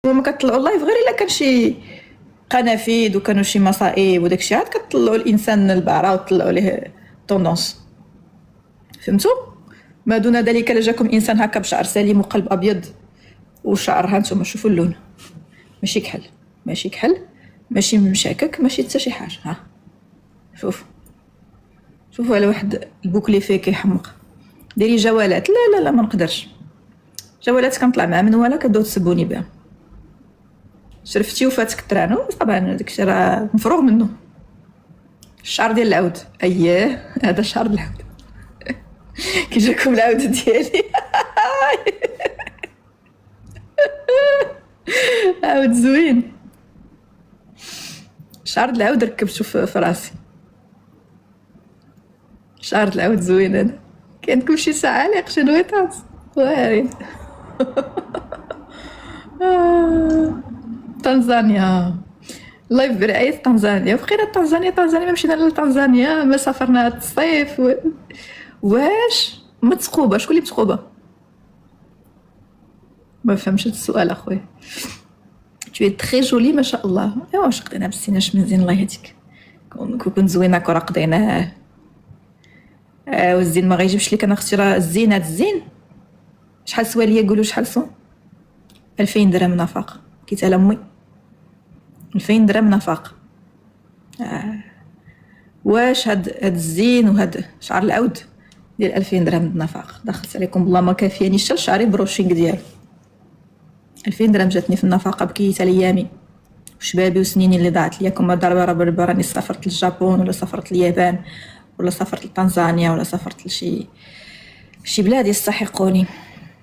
وما كتطلعوا اللايف غير الا كان شي قنافيد وكانوا شي مصائب وداك الشيء، عاد كتطلعوا الانسان البعره وتطلعوا ليه طوندونس، فهمتوا؟ ما دون ذلك لجاكم انسان هكا بشعر سليم وقلب ابيض وشعر، ها نتوما شوفوا اللون، ماشي كحل ماشي كحل ماشي مشاكك ماشي حتى شي حاجه. ها شوفوا على واحد البوكلي فيه كيحمق. ديري جوالات، لا لا لا ما نقدرش، جوالات كنطلع مع منوله كدو تسبوني بها. شرفتي وفاتك الترانو، طبعا داكشي راه مفروغ منه. الشعر ديال العود، اييه هذا شعر العود. كي جاكم العود ديالي. عود زوين، شعر العود ركبتو في راسي. شعر العود زوين هذا. كاين كلشي ساعه شنو يطاس واعرين. تنزانيا لايف برعاية تنزانيا، بقينا تنزانيا ما مشينا لتنزانيا ما سافرنا هاد الصيف واش متسقوبه؟ شكون اللي متسقوبه؟ ما فهمش هاد السؤال اخويا. tu es très jolie ما شاء الله. ايوا واش قضينا بالسيناش من زين الله يهديك، كون زوينه كره قضيناه. والزين ما غيجيبش ليك، انا اختي راه الزين هاد الزين شحال سوا ليا قولوا شحال سوا؟ 2000 درهم نفاق كيتالا امي، 2000 درهم نفاق. واش هاد الزين وهاد شعر العود ديال 2000 درهم نفاق دخلت عليكم بالله ما كافيانيش حتى شعري بروشينغ ديالي. 2000 درهم جاتني في النفقه بكيت على ايامي وشبابي وسنيني اللي ضاعت ليا. كون ضربه راني سافرت للجابون ولا سافرت اليابان ولا سافرت لتنزانيا ولا سافرت لشي بلاد يستحقوني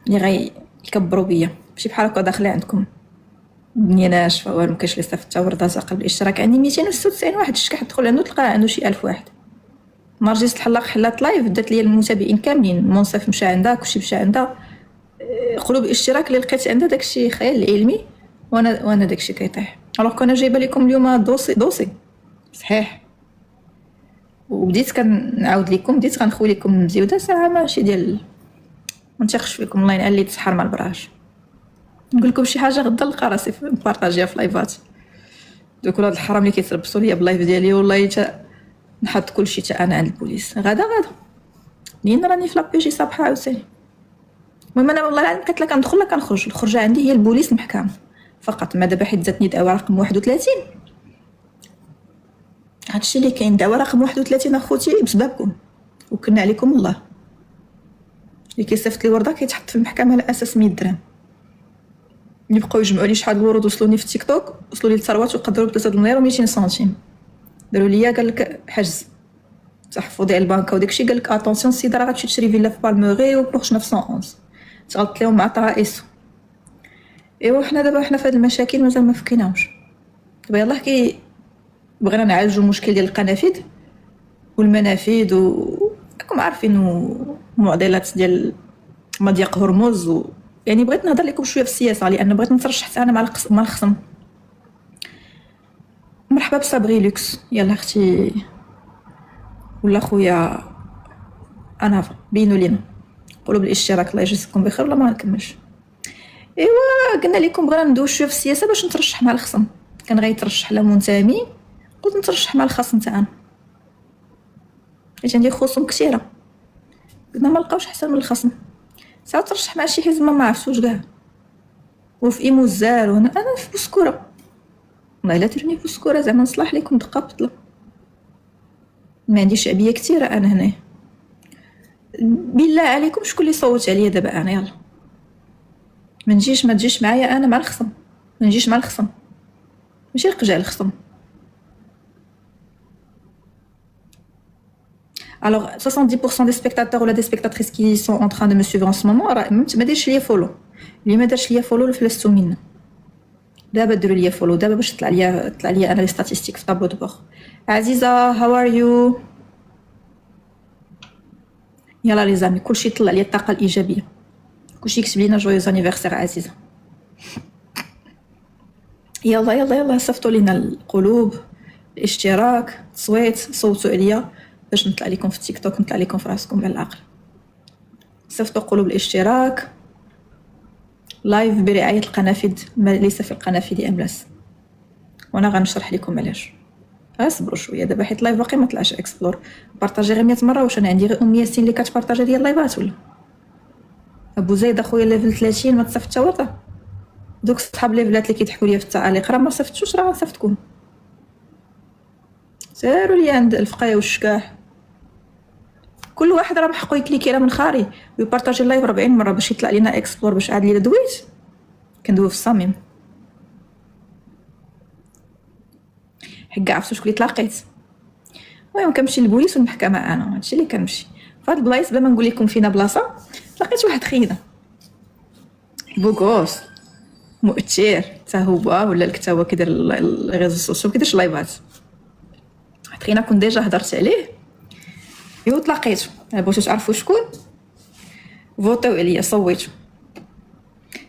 اللي غيكبروا بيا، ماشي بحال هكا داخله عندكم الدنيا ناشفه والو مكاينش اللي صيفط ورده قبل الاشتراك. عندي 296 واحد، شكا تدخل عنده تلقى عنده شي 1000 واحد. نرجس الحلاق حلات لايف دات ليا المتابعين كاملين، منصف مشى عندها كلشي مشى عندها، قلوب الاشتراك اللي لقيت عندها داكشي خيال علمي، وانا داكشي كيطيح. الوغ كنا جايبه لكم اليوم دوسي صحيح، وبديت كنعاود لكم، بديت غنخوي لكم مزيوده ساعه ماشي ديال ما نتيقش فيكم الله ينعل لي تسحر مع البراش. نقول لكم شي حاجه غدا نلقى راسي نبارطاجيها في لايفات. دوك هاد الحرام اللي كيتربصوا ليا باللايف ديالي والله نحط كلشي حتى انا عند البوليس غدا لين راني في لابيجي صباحه عاوتاني. المهم انا والله العظيم قلت لك كندخل لك كنخرج، الخرجه عندي هي البوليس المحكمه فقط. ما دابا حيت جاتني دعوه رقم 31، هادشي اللي كاين. دعوه رقم 31 اخوتي بسببكم وكنا عليكم الله. اللي كيصيفط لي ورده كيتحط في المحكمه على اساس 100 درهم. اللي بقاو يجمعوا لي شحال الورود وصلوني في التيك توك، وصلوا لي الثروات وقدروا ب 3 دنانير و200 سنتيم. داروا ليا قال لك حجز تحفظ ديال البنكه وداكشي، قال لك اتونسيون السيده راه غتمشي تشري فيلا في بالموغي وبورش 911. تغلط لهم مع طرائسو. ايوا حنا دابا في هاد المشاكل مازال ما فكيناهمش. دابا يلاه بغينا نعالجوا المشكل ديال القنافذ والمنافذ راكم عارفين، ومعضلات ديال مضيق هرمز يعني بغيت نهضر لكم شويه في السياسه، لان بغيت نترشح حتى انا مع الخصم. مرحبا بصابغي لوكس، يلا اختي ولا خويا انا بينوا لينا قولوا بالاشتراك الله يجزيكم بخير ولا ما نكملش. ايوا قلنا لكم بغينا ندوش شويه في السياسه باش نترشح مع الخصم. كان غيترشح لا منتمي، قلت نترشح مع الخصم تاعنا حيت عندي خصوم كثيره، قلنا ما لقاوش احسن من الخصم. ساعه ترشح مع شي حزب ما عرفتوش كاع، وفي ايموزار وانا في بسكوره. والله الا ترني في بسكوره زعما نصلح لكم دقه بطله. ما عندي شعبيه كثيره انا هنا. بالله عليكم شكون اللي صوت عليا دابا؟ انا يلا ما تجيش معايا انا مع الخصم، ما نجيش مع الخصم ماشي رقجع الخصم. Alors 70% des spectateurs ou des spectatrices qui sont en train de me suivre en ce moment ما ديرش ليا فولو. اللي ما دارش ليا فولو فلستو منا. دابا ديروا ليا فولو دابا باش تطلع ليا انا لي ستاتستيك في طابلو دو بور. عزيزه هاو ار يو؟ يلا لي زامي كلشي يطلع ليا الطاقه الايجابيه، كلشي يكتب لينا جويوز انيفرسير عزيزه. يلا صيفطوا لينا القلوب، الاشتراك، التصويت، صوتوا عليا باش نطلع لكم في التيك توك، نطلع لكم في راسكم على العقل. صيفطوا قلوب الاشتراك، لايف برعاية القنافذ، ما ليس في القنافذ أملاس، وانا غنشرح لكم علاش. اصبروا شويه دابا حيت لايف باقي ما طلعش اكسبلور. بارطاجي غير 100 مره. واش انا عندي غير ياسين اللي كتبارطاجي ديال اللايفات ولا؟ ابو زيد اخويا ليفل 30 ما تصيفط حتى ورده. دوك صحاب ليفلات اللي كيضحكوا ليا في التعاليق راه ما صيفطوش، راه غنصيفطكم. سيروا لي عند الفقايه والشكاح، كل واحد راه بحقو يكليكي راه من خاري ويبارطاجي اللايف 40 مره باش يطلع لينا اكسبلور. باش عاد ليا دويت كندوي في الصميم. حق عرفتو شكون اللي تلاقيت؟ المهم كنمشي للبوليس والمحكمه. انا هادشي اللي كنمشي فهاد البلايص بلا ما نقول لكم فينا بلاصه. لقيت واحد خينا بوغوس مؤثر حتى هو ولا لك حتى هو كيدير الريزو سوسيو كيديرش لايفات. واحد خينا كنت ديجا هضرت عليه يو تلاقيتو. بغيتو تعرفوا شكون؟ فوتو عليا، صويتو.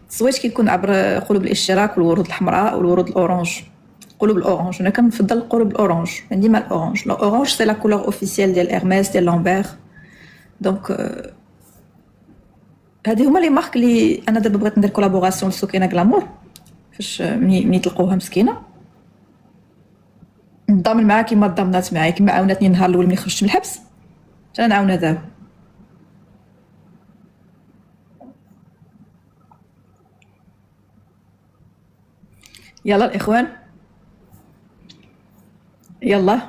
التصويت كيكون عبر قلوب الاشتراك والورود الحمراء والورود الاورانج. قلوب الاورانج انا كنفضل القلوب الاورانج، عندي مع الاورانج. الاورانج سي لا كولور اوفيسيال ديال ارميس ديال لامبير. دونك هادي هما لي مارك اللي انا دابا بغيت ندير كولابوراسيون لسكينه غلامور. فاش مني تلقوها مسكينه نضامن معاها كيما ضامنات معايا، كيما عاوناتني النهار الاول ملي خرجت من الحبس حتى انا نعاونها دابا. يلا الاخوان يلا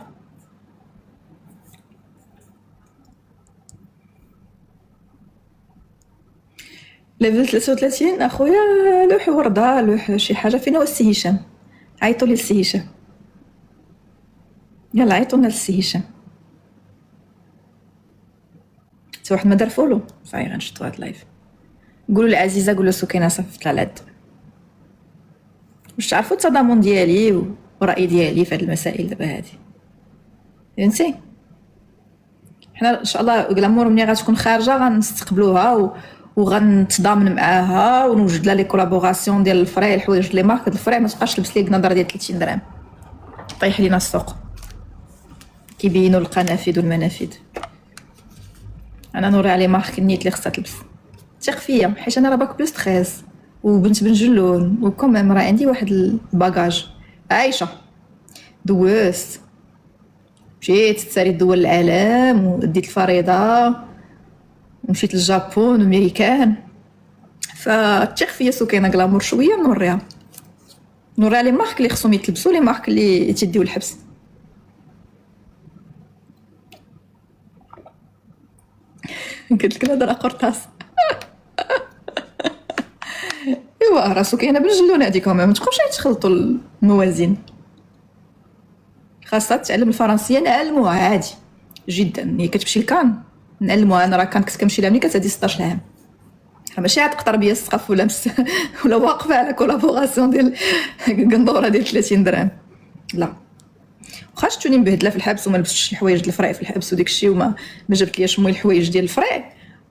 ليفل 33 اخويا. لوح ورده، لوح شي حاجه. فين هو السي هشام؟ عيطوا لي السي هشام، يلا عيطوا لنا السي هشام. حتى واحد ما دار فولو صاي غنشدوا هاد اللايف. قولوا لعزيزه قولوا سكينه صيفط لها العد. واش تعرفوا التضامن ديالي ورأي ديالي في هاد المسائل دابا هادي؟ فهمتي؟ حنا ان شاء الله غلامور ملي غتكون خارجه غنستقبلوها وغنتضامن معاها ونوجد لها لي كولابوراسيون ديال الفري، الحوايج لي مارك. الفري ما تبقاش تلبس لي نظره ديال 30 درهم طيح لينا السوق كيبينوا القنافذ والمنافذ. انا نوري على مارك النيت اللي خصها تلبس. ثق فيا حيت انا راه باك بلس 13 وبنت بن جلون وكم راه عندي واحد الباجاج. عايشه دوزت مشيت تسالي دول العالم وديت الفريضه ومشيت للجابون وامريكان. فثق فيا سكينه غلامور شويه نوريها، نوريها لي مارك اللي خصهم يتلبسوا، لي مارك اللي تيديو الحبس. قلت لك الهضره قرطاس. ايوا راسو كاينه بالجلون هذيك، ما تبقاوش تخلطوا الموازين. خاصها تعلم الفرنسيه، نعلموها عادي جدا. هي كتمشي لكان نعلموها. انا راه كنت كنمشي لها ملي كانت هادي 16 عام، ماشي عاد تقطر بيا السقف ولا ولا واقفه على كولابوراسيون ديال قندوره ديال 30 درهم. لا واخا شفتوني مبهدله في الحبس وما لبستش الحوايج ديال الفري في الحبس وديك الشيء وما جبت ليش موي الحوايج ديال الفري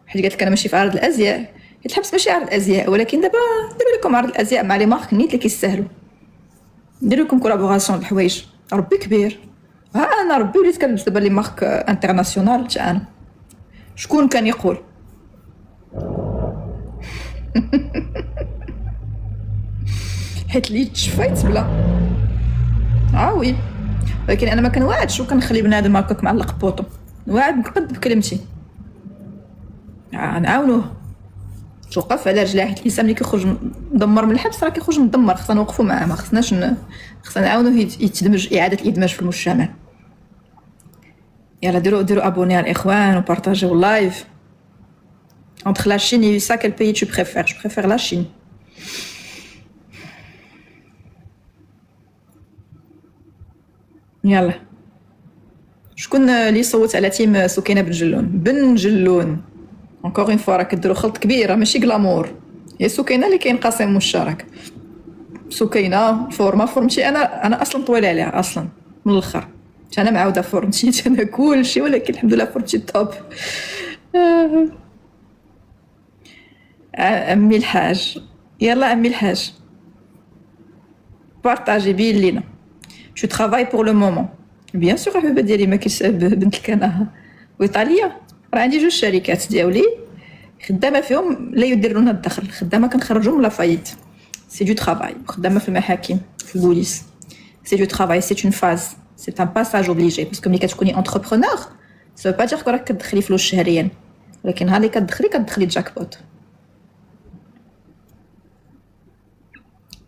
حيت قالت لك انا ماشي في عرض الازياء. حيت الحبس ماشي عرض الازياء، ولكن دابا نديروا لكم عرض الازياء مع لي مارك نيت اللي كيستاهلوا. ندير لكم كولابوراسيون الحوايج. ربي كبير. ها انا ربي وليت كنلبس دابا لي مارك انترناسيونال. حتى انا شكون كان يقول؟ حيت لي تشفيت بلا وي. ولكن انا ما كنوعدش وكنخلي بنادم هكاك معلق بوطو. نوعد نقد بكلمتي. نعاونوه توقف على رجليه. حيت الانسان ملي كيخرج مدمر من الحبس راه كيخرج مدمر. خصنا نوقفوا معاه، ما خصناش خصنا نعاونوه يتدمج اعاده الادماج في المجتمع. يلا ديروا ابوني الاخوان وبارطاجيو اللايف. entre la Chine et USA quel pays tu préfères? Je préfère la Chine. يلا شكون اللي صوت على تيم سكينه بن جلون encore une fois راه كديروا خلط كبير، ماشي غلامور. هي سكينه اللي كاين قاسم مشترك. سكينه فورمتي انا اصلا طويله عليها اصلا من الاخر. انا معاوده فورمتي انا كلشي، ولكن الحمد لله فورمتي توب. امي الحاج يلا امي الحاج بارطاجي بين لينا. جو ترافاي بور لو مومون بيان سور. حبيبه ديالي ما كاينش بنت الكناهه وايطاليا. راه عندي جوج شركات ديالي خدامه فيهم لا يديرون الدخل، خدامه كنخرجهم لا فايت. سي دو ترافاي. خدامه في المحاكم في البوليس، سي دو ترافاي، سي اون فاز، سي ان باساج اوبليجي. باسكو ملي كتكوني انتربرونور سو با دير راك كتدخلي فلوس شهريا، ولكن ها اللي كتدخلي جاك بوت.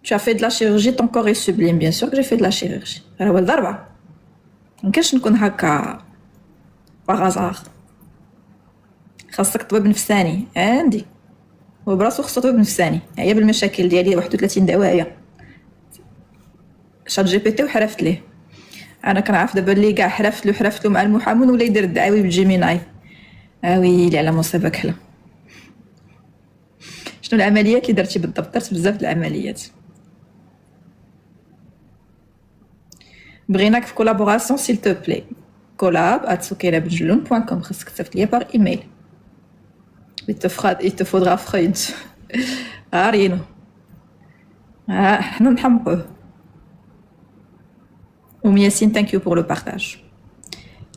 Tu as fait de la chirurgie, ton corps est sublime. Bien sûr que j'ai fait de la chirurgie. راه هو الضربة. ممكنش نكون هكا بغازار. خاصك طبيب نفساني عندي، هو براسو خصو طبيب نفساني. هي بالمشاكل ديالي 31 دعوايه شات جي بي تي وحرفت ليه. انا كنعرف دابا اللي كاع حرفت له مع المحامون ولا يدير الدعاوي بالجيميناي. ويلي على مصيبه كحله. شنو العمليات اللي درتي بالضبط؟ درت بزاف د العمليات. بغيناك في كولابوراسيون سيل تو بلي collab@soukainabdjeloun.com. خاصك تصيفط ليا باغ ايميل. il te faudra Freud. رينو حنا نحمقوه. ومياسين ثانك يو بور لو بارطاج.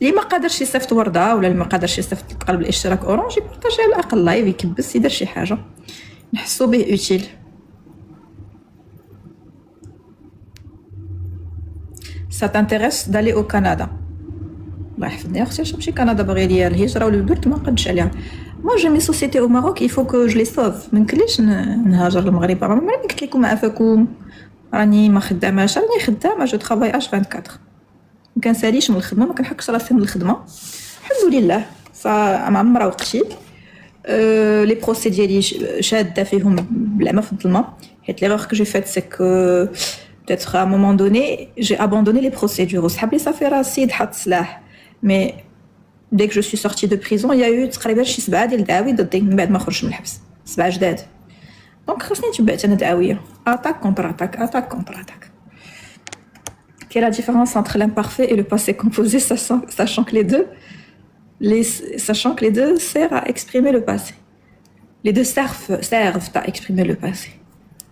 اللي ما قادرش يصيفط ورده ولا اللي ما قادرش يصيفط قلب الاشتراك اورانج يبارطاجي على الاقل لايف، يكبس يدير شي حاجه نحسو به اوتيل. Ça t'intéresse d'aller au Canada? الله يحفظني اختي نمشي كندا، باغي ليا الهجره والبرد ما قدش عليها. moi j'ai mes sociétés au Maroc, il faut que je les sauve. ما نكليش نهاجر للمغرب. راه ما قلت لكم عافاكم راني ما خداماش، راني خدامه جو ترافاي اش 24. ما كنساليش من الخدمه، ما كنحكش راسي من الخدمه الحمد لله. معمره وقتي. لي بروسي ديالي شاده فيهم بالعمى في الظلمه، حيت ليغور كو جي فات سي كو peut-être à un moment donné j'ai abandonné les procédures. وصحاب لي صافي راه السيد حط سلاح. mais dès que je suis sortie de prison il y a eu تقريبا شي 7 ديال الدعاوي ضدي من بعد ما خرجت من الحبس، 7 جداد. دونك خاصني نتبعت انا دعاويه اتاك كونتر اتاك اتاك كونتر اتاك. Quelle est la différence entre l'imparfait et le passé composé, sachant que les deux servent à exprimer le passé. Les deux servent à exprimer le passé.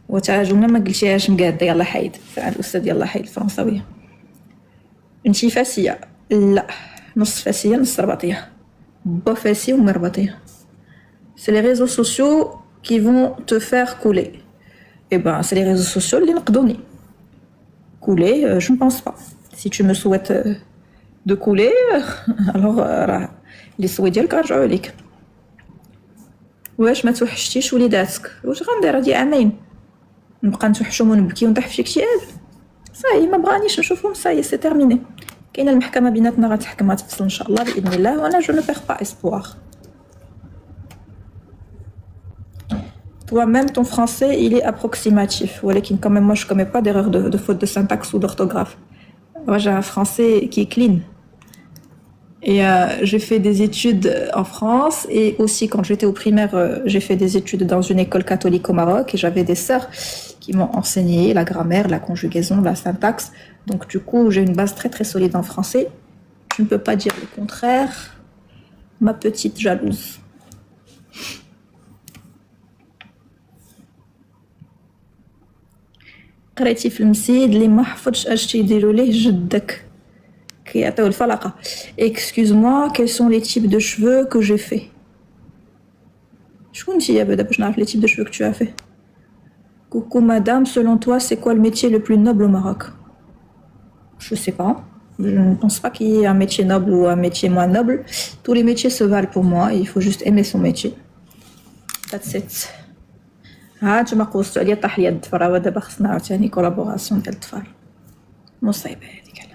وتا جمله ما قلتيهاش مقاده. يلا حيد عند الاستاذ. يلا حيد الفرنساويه. انتي فاسيه؟ لا، نص فاسيه نص رباطيه. با فاسي ومربطيه. C'est les réseaux sociaux qui vont te faire couler. Et ben c'est les réseaux sociaux اللي نقدوني. Couler, je ne pense pas. Si tu me souhaites de couler, alors les souhaits ديالك رجعوا لك. واش ما توحشتيش وليداتك؟ واش غندير هادي عامين نبقى نتوحشهم ونبكي ونطيح في شي اكتئاب؟ صاي ما بغانيش نشوفهم. صاي سي تيرميني. كاينه المحكمه بيناتنا غتحكم غتفصل ان شاء الله باذن الله، وانا جو نو بيغ با اسبوار. Toi-même, ton français, il est approximatif. ولكن quand même, moi, je commets pas d'erreur de faute de syntaxe ou d'orthographe. Moi, j'ai un français qui est clean. Et j'ai fait des études en France, et aussi quand j'étais au primaire, j'ai fait des études dans une école catholique au Maroc, et j'avais des sœurs qui m'ont enseigné la grammaire, la conjugaison, la syntaxe. Donc du coup, j'ai une base très très solide en français. Je ne peux pas dire le contraire. Ma petite jalouse. قريتي في المسيد اللي ما حفظش اش تيديروا ليه جدك كيعطيو الفلقه. Excuse-moi, quels sont les types de cheveux que j'ai fait? شكون نتيا بعدا باش نعرف les types de cheveux que tu as fait? Coucou madame, selon toi, c'est quoi le métier le plus noble au Maroc? Je sais pas. Je ne pense pas qu'il y ait un métier noble ou un métier moins noble. Tous les métiers se valent pour moi, il faut juste aimer son métier. That's it. نتوما قوستو عليا طاح ليا الضفر. ودابا خصنا عاوتاني كولابوراسيون ديال الطفال. مصيبه هذيك.